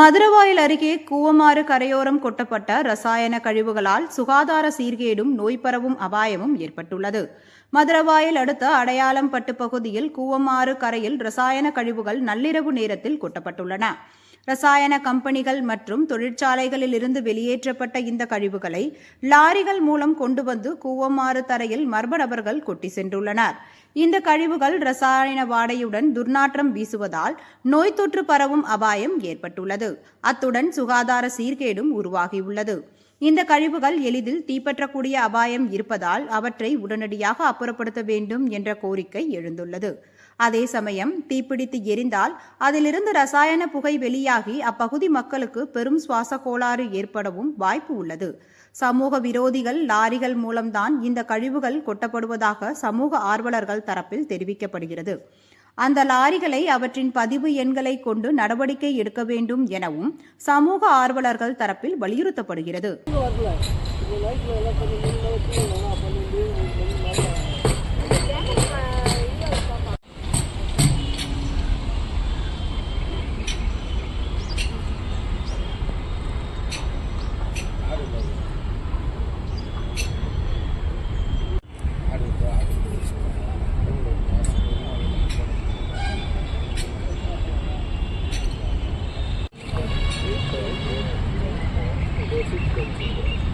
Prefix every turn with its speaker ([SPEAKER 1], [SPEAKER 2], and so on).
[SPEAKER 1] மதுரவாயல் அருகே கூவமாறு கரையோரம் கொட்டப்பட்ட ரசாயன கழிவுகளால் சுகாதார சீர்கேடும் நோய் பரவும் அபாயமும் ஏற்பட்டுள்ளது. மதுரவாயல் அடுத்த அடையாளம்பட்டு பகுதியில் கூவமாறு கரையில் ரசாயன கழிவுகள் நள்ளிரவு நேரத்தில் கொட்டப்பட்டுள்ளன. ரசாயன கம்பெனிகள் மற்றும் தொழிற்சாலைகளில் இருந்து வெளியேற்றப்பட்ட இந்த கழிவுகளை லாரிகள் மூலம் கொண்டு வந்து கூவமாறு தரையில் மர்ம நபர்கள் கொட்டி சென்றுள்ளனர். இந்த கழிவுகள் ரசாயன வாடையுடன் துர்நாற்றம் வீசுவதால் நோய் தொற்று பரவும் அபாயம் ஏற்பட்டுள்ளது. அத்துடன் சுகாதார சீர்கேடும் உருவாகியுள்ளது. இந்த கழிவுகள் எளிதில் தீப்பற்றக்கூடிய அபாயம் இருப்பதால் அவற்றை உடனடியாக அப்புறப்படுத்த வேண்டும் என்ற கோரிக்கை எழுந்துள்ளது. அதே சமயம் தீப்பிடித்து எரிந்தால் அதிலிருந்து ரசாயன புகை வெளியாகி அப்பகுதி மக்களுக்கு பெரும் சுவாச கோளாறு ஏற்படவும் வாய்ப்பு உள்ளது. சமூக விரோதிகள் லாரிகள் மூலம்தான் இந்த கழிவுகள் கொட்டப்படுவதாக சமூக ஆர்வலர்கள் தரப்பில் தெரிவிக்கப்படுகிறது. அந்த லாரிகளை அவற்றின் பதிவு எண்களை கொண்டு நடவடிக்கை எடுக்க வேண்டும் எனவும் சமூக ஆர்வலர்கள் தரப்பில் வலியுறுத்தப்படுகிறது.
[SPEAKER 2] Thank you.